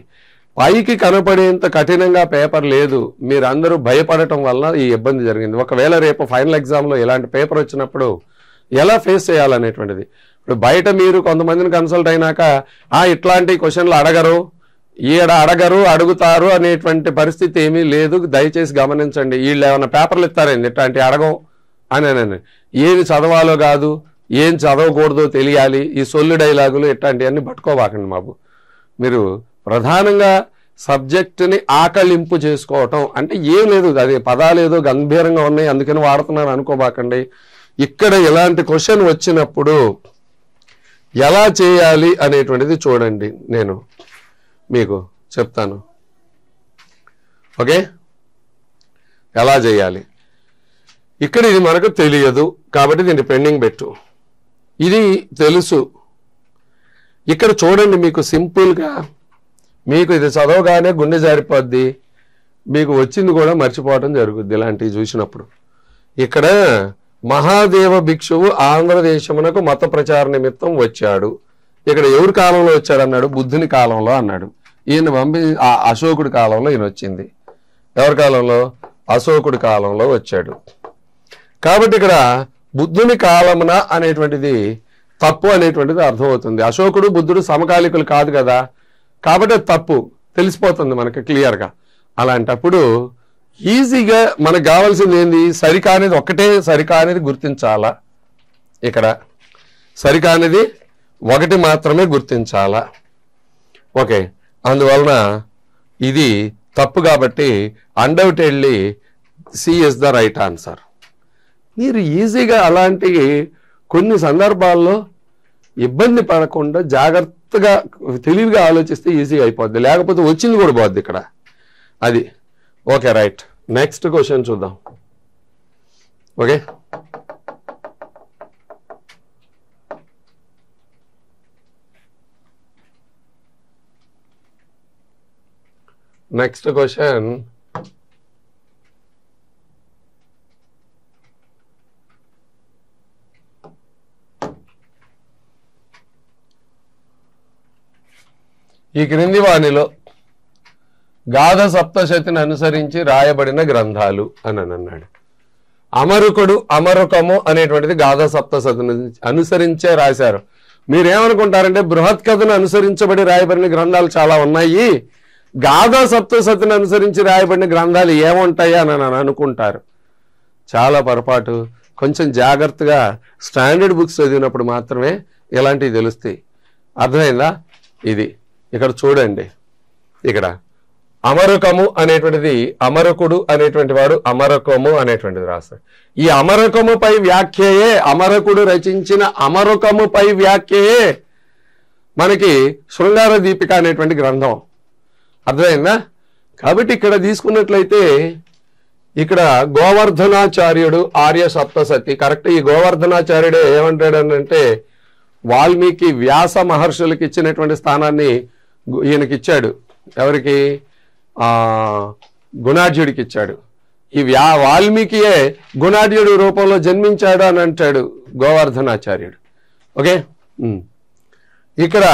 [SPEAKER 1] పైకి కనపడేంత కఠినంగా పేపర్ లేదు, మీరందరూ భయపడటం వల్ల ఈ ఇబ్బంది జరిగింది. ఒకవేళ రేపు ఫైనల్ ఎగ్జామ్లో ఇలాంటి పేపర్ వచ్చినప్పుడు ఎలా ఫేస్ చేయాలనేటువంటిది. ఇప్పుడు బయట మీరు కొంతమందిని కన్సల్ట్ అయినాక ఇట్లాంటి క్వశ్చన్లు అడగరు, అడుగుతారు అనేటువంటి పరిస్థితి ఏమీ లేదు. దయచేసి గమనించండి. వీళ్ళు ఏమైనా పేపర్లు ఇస్తారండి ఇట్లాంటి అడగం అని. ఏది చదవాలో కాదు, ఏం చదవకూడదో తెలియాలి, ఈ సొల్లు డైలాగులు ఇట్లాంటివన్నీ పట్టుకోవాకండి బాబు. మీరు ప్రధానంగా సబ్జెక్టుని ఆకలింపు చేసుకోవటం అంటే ఏం లేదు, అది పదాలు ఏదో గంభీరంగా ఉన్నాయి అందుకని వాడుతున్నాను అనుకోబాకండి. ఇక్కడ ఇలాంటి క్వశ్చన్ వచ్చినప్పుడు ఎలా చేయాలి అనేటువంటిది చూడండి, నేను మీకు చెప్తాను. ఓకే, ఎలా చేయాలి. ఇక్కడ ఇది మనకు తెలియదు కాబట్టి దీన్ని పెండింగ్ పెట్టు. ఇది తెలుసు. ఇక్కడ చూడండి, మీకు సింపుల్గా మీకు ఇది చదవగానే గుండె జారిపోద్ది, మీకు వచ్చింది కూడా మర్చిపోవటం జరుగుద్ది ఇలాంటివి చూసినప్పుడు. ఇక్కడ మహాదేవ భిక్షువు ఆంధ్రదేశమునకు మత ప్రచార నిమిత్తం వచ్చాడు. ఇక్కడ ఎవరి కాలంలో వచ్చాడు అన్నాడు? బుద్ధుని కాలంలో అన్నాడు. ఈయన పంపి అశోకుడి కాలంలో ఈయన వచ్చింది. ఎవరి కాలంలో? అశోకుడి కాలంలో వచ్చాడు. కాబట్టి ఇక్కడ బుద్ధుని కాలమున అనేటువంటిది తప్పు అనేటువంటిది అర్థమవుతుంది. అశోకుడు బుద్ధుడు సమకాలికులు కాదు కదా, కాబట్టి తప్పు తెలిసిపోతుంది మనకి క్లియర్గా. అలాంటప్పుడు ఈజీగా మనకు కావాల్సింది ఏంది? సరికానిది ఒక్కటే సరికానిది గుర్తించాలా. ఇక్కడ సరికానిది ఒకటి మాత్రమే గుర్తించాలా. ఓకే, అందువలన ఇది తప్పు కాబట్టి undoubtedly C is the right answer. మీరు ఈజీగా అలాంటి కొన్ని సందర్భాల్లో ఇబ్బంది పడకుండా జాగ్రత్తగా తెలివిగా ఆలోచిస్తే ఈజీగా అయిపోద్ది, లేకపోతే వచ్చింది కూడా పోద్ది ఇక్కడ. అది ఓకే, రైట్. నెక్స్ట్ క్వశ్చన్ చూద్దాం. ఓకే, నెక్స్ట్ క్వశ్చన్, ఈ క్రింది వానిలో గాథ సప్తశతిని అనుసరించి రాయబడిన గ్రంథాలు అని అన్నాడు. అమరుకుడు అమరుకము అనేటువంటిది గాథ సప్తశతిని అనుసరించే రాశారు. మీరేమనుకుంటారంటే బృహత్ కథను అనుసరించబడి రాయబడిన గ్రంథాలు చాలా ఉన్నాయి, గాథ సప్తశతిని అనుసరించి రాయబడిన గ్రంథాలు ఏముంటాయి అని అనుకుంటారు. చాలా పొరపాటు. కొంచెం జాగ్రత్తగా స్టాండర్డ్ బుక్స్ చదివినప్పుడు మాత్రమే ఇలాంటివి తెలుస్తాయి. అర్థమైందా? ఇది ఇక్కడ చూడండి. ఇక్కడ అమరుకము అనేటువంటిది అమరకుడు అనేటువంటి వాడు అమరకము అనేటువంటిది రాస్తాడు. ఈ అమరకముపై వ్యాఖ్యయే అమరకుడు రచించిన అమరకముపై వ్యాఖ్యయే మనకి శృంగార దీపిక అనేటువంటి గ్రంథం. అర్థమైందా? కాబట్టి ఇక్కడ తీసుకున్నట్లయితే ఇక్కడ గోవర్ధనాచార్యుడు ఆర్య సప్తసతి కరెక్ట్. ఈ గోవర్ధనాచార్యుడే ఏమంటాడనంటే వాల్మీకి వ్యాస మహర్షులకి ఇచ్చినటువంటి స్థానాన్ని ఈయనకి ఇచ్చాడు. ఎవరికి? గుణాఢ్యుడికి ఇచ్చాడు. ఈ వాల్మీకియే గుణాఢ్యుడు రూపంలో జన్మించాడు అని అంటాడు గోవర్ధనాచార్యుడు. ఓకే, ఇక్కడ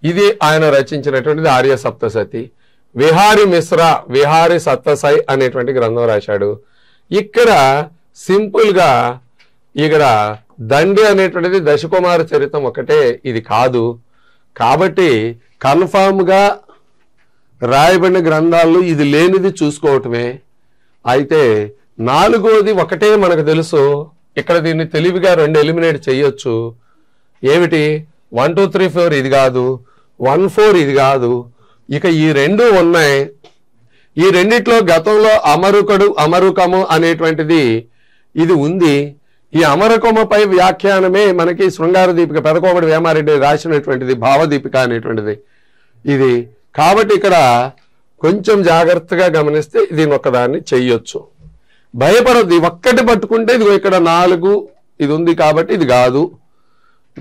[SPEAKER 1] ఇది ఆయన రచించినటువంటిది ఆర్య సప్తసతి. విహారి మిశ్రా విహారి సప్తసై అనేటువంటి గ్రంథం రాశాడు. ఇక్కడ సింపుల్ గా ఇక్కడ దండి అనేటువంటిది దశకుమార చరితం ఒకటే, ఇది కాదు. కాబట్టి కన్ఫామ్ గా రాయబడిన గ్రంథాల్లో ఇది లేనిది చూసుకోవటమే. అయితే నాలుగోది ఒకటే మనకు తెలుసు. ఇక్కడ దీన్ని తెలివిగా 2 ఎలిమినేట్ చేయొచ్చు. ఏమిటి? 1 2 3 4 ఇది కాదు, 1 4 ఇది కాదు. ఇక ఈ 2 ఉన్నాయి. ఈ రెండిట్లో గతంలో అమరుకడు అమరుకము అనేటువంటిది ఇది ఉంది. ఈ అమరకముపై వ్యాఖ్యానమే మనకి శృంగార దీపిక పెదకోమటి వేమారెడ్డి రాసినటువంటిది భావదీపిక అనేటువంటిది ఇది. కాబట్టి ఇక్కడ కొంచెం జాగ్రత్తగా గమనిస్తే దీని ఒక్కదాన్ని చెయ్యొచ్చు. భయపడద్దు. ఇది ఒక్కటి పట్టుకుంటే ఇదిగో ఇక్కడ 4 ఇది ఉంది కాబట్టి ఇది కాదు,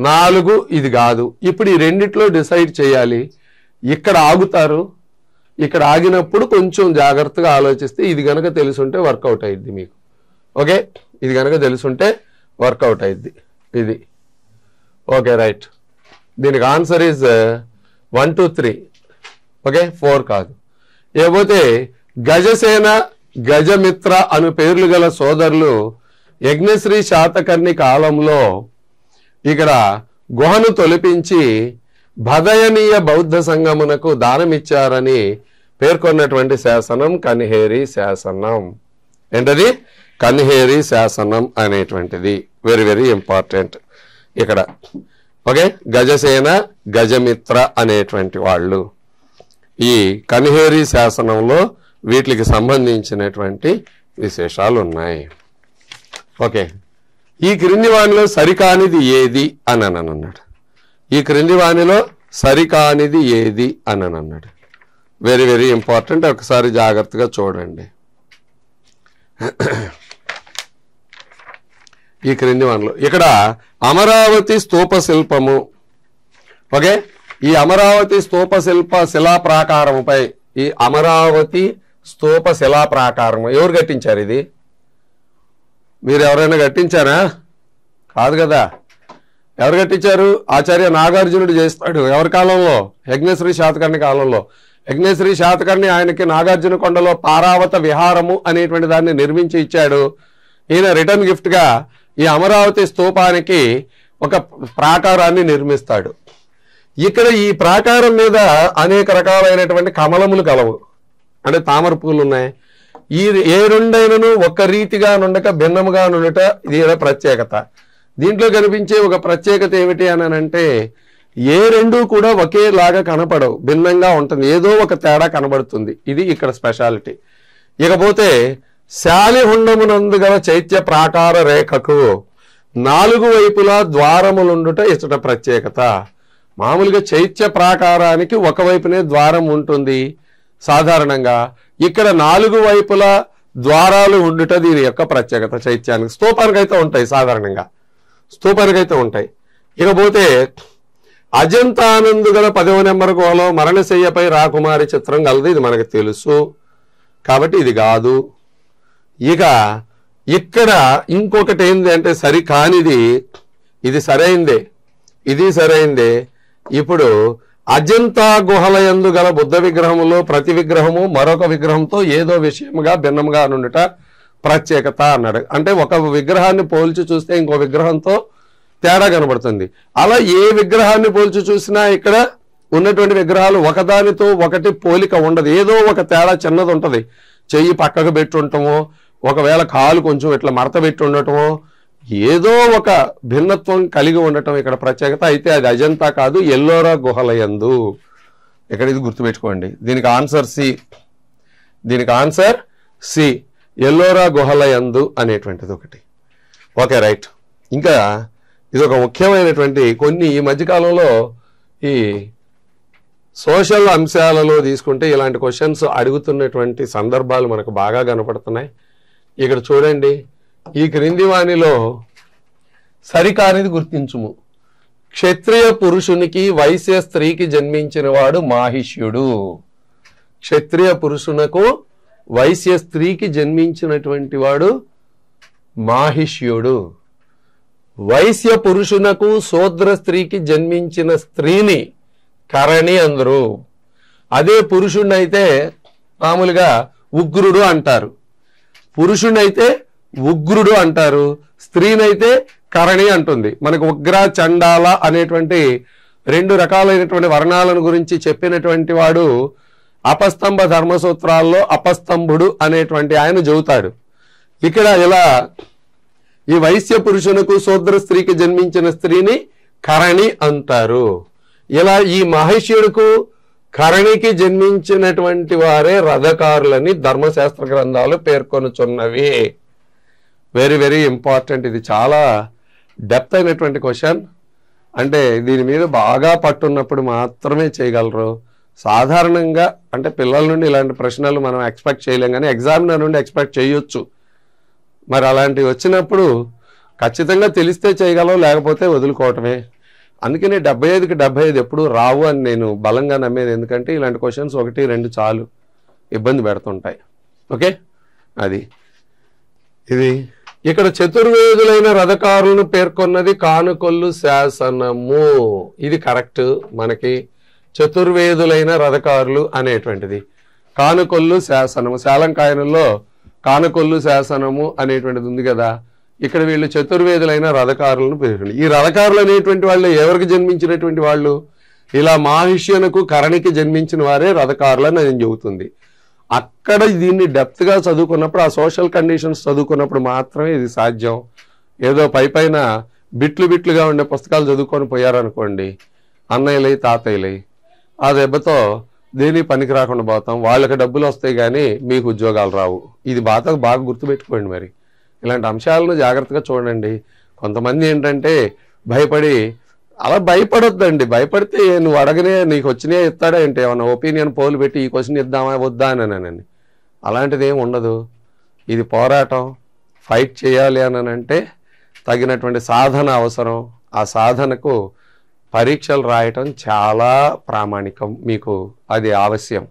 [SPEAKER 1] 4 ఇది కాదు. ఇప్పుడు ఈ రెండిట్లో డిసైడ్ చేయాలి. ఇక్కడ ఆగుతారు. ఇక్కడ ఆగినప్పుడు కొంచెం జాగ్రత్తగా ఆలోచిస్తే ఇది గనక తెలుసుంటే వర్కౌట్ అయ్యిద్ది మీకు. ఓకే, ఇది గనక తెలుసుంటే వర్కౌట్ అయ్యిద్ది. ఇది ఓకే, రైట్. దీనికి ఆన్సర్ ఈజ్ 1 2 3. ఓకే, 4 కాదు. ఏపోతే గజసేన గజమిత్ర అను పేర్లు గల సోదరులు యజ్ఞశ్రీ శాతకర్ణి కాలంలో ఇక్కడ గుహను తొలిపించి భదయనీయ బౌద్ధ సంఘమునకు దానమిచ్చారని పేర్కొన్నటువంటి శాసనం కన్హేరి శాసనం. ఏంటది? కన్హేరి శాసనం అనేటువంటిది వెరీ వెరీ ఇంపార్టెంట్ ఇక్కడ. ఓకే, గజసేన గజమిత్ర అనేటువంటి వాళ్ళు ఈ కన్హేరి శాసనంలో వీటికి సంబంధించినటువంటి విశేషాలు ఉన్నాయి. ఓకే, ఈ క్రింది వానిలో సరికానిది ఏది అని అన్నాడు. ఈ క్రింది వానిలో సరికానిది ఏది అని అన్నాడు. Very very important. ఒకసారి జాగ్రత్తగా చూడండి. ఈ క్రింది వానిలో ఇక్కడ అమరావతి స్తూప శిల్పము. ఓకే, ఈ అమరావతి స్తూప శిలా ప్రాకారముపై ఈ అమరావతి స్తూప శిలా ప్రాకారము ఎవరు కట్టించారు? ఇది మీరు ఎవరైనా కట్టించారా? కాదు కదా. ఎవరు కట్టించారు? ఆచార్య నాగార్జునుడు చేస్తాడు. ఎవరి కాలంలో? యజ్ఞశ్రీ శాతకర్ణి కాలంలో. యజ్ఞశ్రీ శాతకర్ణి ఆయనకి నాగార్జున కొండలో పారావత విహారము అనేటువంటి దాన్ని నిర్మించి ఇచ్చాడు. ఈయన రిటర్న్ గిఫ్ట్ గా ఈ అమరావతి స్తూపానికి ఒక ప్రాకారాన్ని నిర్మిస్తాడు. ఇక్కడ ఈ ప్రాకారం మీద అనేక రకాలైనటువంటి కమలములు కలవు, అంటే తామర పూలు ఉన్నాయి. ఈ ఏ రెండైనను ఒక రీతిగా నుండక భిన్నముగా నుండట ఇది ప్రత్యేకత. దీంట్లో కనిపించే ఒక ప్రత్యేకత ఏమిటి అని అంటే ఏ రెండు కూడా ఒకేలాగా కనపడవు, భిన్నంగా ఉంటుంది, ఏదో ఒక తేడా కనబడుతుంది. ఇది ఇక్కడ స్పెషాలిటీ. ఇకపోతే శాలిహుండమునందు గల చైత్య ప్రాకార రేఖకు 4 వైపులా ద్వారములుండుట ఇచ్చట ప్రత్యేకత. మామూలుగా చైత్య ప్రాకారానికి ఒకవైపునే ద్వారం ఉంటుంది సాధారణంగా. ఇక్కడ 4 వైపులా ద్వారాలు ఉండుట దీని యొక్క ప్రత్యేకత. చైత్యానికి స్తూపానికైతే ఉంటాయి, సాధారణంగా స్తూపానికైతే ఉంటాయి. ఇకపోతే అజంతానందు గల 10వ నెంబర్ గుహలో మరణశయ్యపై రాకుమారి చిత్రం గలది. ఇది మనకు తెలుసు కాబట్టి ఇది కాదు. ఇక ఇక్కడ ఇంకొకటి ఏంది అంటే సరికానిది. ఇది సరైందే, ఇది సరైందే. ఇప్పుడు అజంతా గుహల యందు గల బుద్ధ విగ్రహములో ప్రతి విగ్రహము మరొక విగ్రహంతో ఏదో విషయముగా భిన్నముగా నుండుట ప్రత్యేకత అన్నాడు. అంటే ఒక విగ్రహాన్ని పోల్చి చూస్తే ఇంకో విగ్రహంతో తేడా కనబడుతుంది. అలా ఏ విగ్రహాన్ని పోల్చి చూసినా ఇక్కడ ఉన్నటువంటి విగ్రహాలు ఒకదానితో ఒకటి పోలిక ఉండదు. ఏదో ఒక తేడా చిన్నది ఉంటుంది. చెయ్యి పక్కకు పెట్టి ఉండటమో, ఒకవేళ కాలు కొంచెం ఇట్లా మడత పెట్టి ఉండటమో, ఏదో ఒక భిన్నత్వం కలిగి ఉండటం ఇక్కడ ప్రత్యేకత. అయితే అది అజంతా కాదు, ఎల్లోరా గుహల యందు. ఇక్కడ ఇది గుర్తుపెట్టుకోండి. దీనికి ఆన్సర్ సి ఎల్లోరా గుహల యందు అనేటువంటిది ఒకటి. Okay, right. ఇంకా ఇది ఒక ముఖ్యమైనటువంటి కొన్ని ఈ మధ్యకాలంలో ఈ సోషల్ అంశాలలో తీసుకుంటే ఇలాంటి క్వశ్చన్స్ అడుగుతున్నటువంటి సందర్భాలు మనకు బాగా కనపడుతున్నాయి. ఇక్కడ చూడండి, ఈ క్రింది వానిలో సరికానిది గుర్తించుము. క్షత్రియ పురుషునికి వైశ్య స్త్రీకి జన్మించిన వాడు మాహిష్యుడు. క్షత్రియ పురుషునకు వైశ్య స్త్రీకి జన్మించినటువంటి వాడు మాహిష్యుడు. వైశ్య పురుషునకు శూద్ర స్త్రీకి జన్మించిన స్త్రీని కరణి అందరు. అదే పురుషుణ్ణైతే మామూలుగా ఉగ్రుడు అంటారు, పురుషుణ్ణైతే ఉగ్రుడు అంటారు, స్త్రీనైతే కరణి అంటుంది. మనకు ఉగ్ర చండాల అనేటువంటి రెండు రకాలైనటువంటి వర్ణాలను గురించి చెప్పినటువంటి వాడు అపస్తంభ ధర్మసూత్రాల్లో అపస్తంభుడు అనేటువంటి ఆయన చెబుతాడు. ఇక్కడ ఇలా ఈ వైశ్య పురుషునకు శూద్ర స్త్రీకి జన్మించిన స్త్రీని కరణి అంటారు. ఇలా ఈ మహిష్యుడుకు కరణికి జన్మించినటువంటి వారే రథకారులని ధర్మశాస్త్ర గ్రంథాలు పేర్కొనుచున్నవి. Very very important. ఇది చాలా డెప్త్ అయినటువంటి క్వశ్చన్. అంటే దీని మీద బాగా పట్టున్నప్పుడు మాత్రమే చేయగలరు. సాధారణంగా అంటే పిల్లల నుండి ఇలాంటి ప్రశ్నలు మనం ఎక్స్పెక్ట్ చేయలేం, కానీ ఎగ్జామినర్ నుండి ఎక్స్పెక్ట్ చేయొచ్చు. మరి అలాంటివి వచ్చినప్పుడు ఖచ్చితంగా తెలిస్తే చేయగలం, లేకపోతే వదులుకోవటమే. అందుకని 75కి 75 ఎప్పుడు రావు అని నేను బలంగా నమ్మేది. ఎందుకంటే ఇలాంటి క్వశ్చన్స్ 1, 2 చాలు ఇబ్బంది పెడుతుంటాయి. ఓకే, అది ఇది. ఇక్కడ చతుర్వేదులైన రథకారులను పేర్కొన్నది కానుకొల్లు శాసనము. ఇది కరెక్ట్. మనకి చతుర్వేదులైన రథకారులు అనేటువంటిది కానుకొల్లు శాసనము. శాలంకాయనంలో కానుకొల్లు శాసనము అనేటువంటిది ఉంది కదా. ఇక్కడ వీళ్ళు చతుర్వేదులైన రథకారులను పేర్కొంది. ఈ రథకారులు అనేటువంటి వాళ్ళు ఎవరికి జన్మించినటువంటి వాళ్ళు? ఇలా మాహిష్యునకు కరణికి జన్మించిన వారే రథకారులు అని నేను చెబుతుంది. అక్కడ దీన్ని డెప్త్గా చదువుకున్నప్పుడు, ఆ సోషల్ కండిషన్స్ చదువుకున్నప్పుడు మాత్రమే ఇది సాధ్యం. ఏదో పైన బిట్లుగా ఉండే పుస్తకాలు చదువుకొని పోయారనుకోండి, అన్నయ్యలై తాతయ్యలై, ఆ దెబ్బతో దేని పనికి రాకుండా పోతాం. వాళ్ళకి డబ్బులు వస్తాయి కానీ మీకు ఉద్యోగాలు రావు. ఇది బాగా గుర్తుపెట్టుకోండి. మరి ఇలాంటి అంశాలను జాగ్రత్తగా చూడండి. కొంతమంది ఏంటంటే భయపడి, అలా భయపడొద్దండి. భయపడితే నువ్వు అడగనే నీకు వచ్చినే ఇస్తాడా ఏంటి? ఏమన్నా ఒపీనియన్ పోలు పెట్టి ఈ క్వశ్చన్ ఇద్దామా వద్దా అని అలాంటిది ఏమి ఉండదు. ఇది పోరాటం, ఫైట్ చేయాలి అని అంటే తగినటువంటి సాధన అవసరం. ఆ సాధనకు పరీక్షలు రాయటం చాలా ప్రామాణికం, మీకు అది ఆవశ్యం.